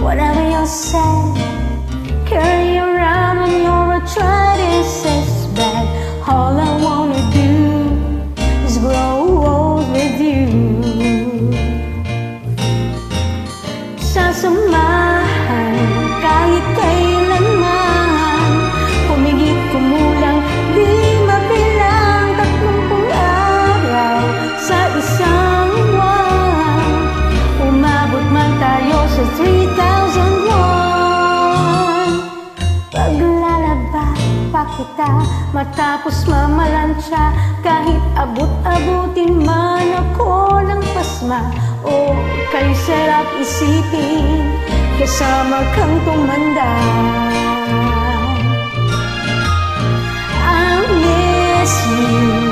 whatever you say. Carry around when your arthritis is bad. All I wanna do is grow old with you. Sasamahan kahit kailanman, humigit kumulang di mabilang 30 araw sa isang buwan. Umabot man tayo sa 3,001. Paglalaba pa kita matapos mamalansya, kahit abot-abutin man ako ng pasma. O kay sarap isipin kasama kang tumanda. I miss you.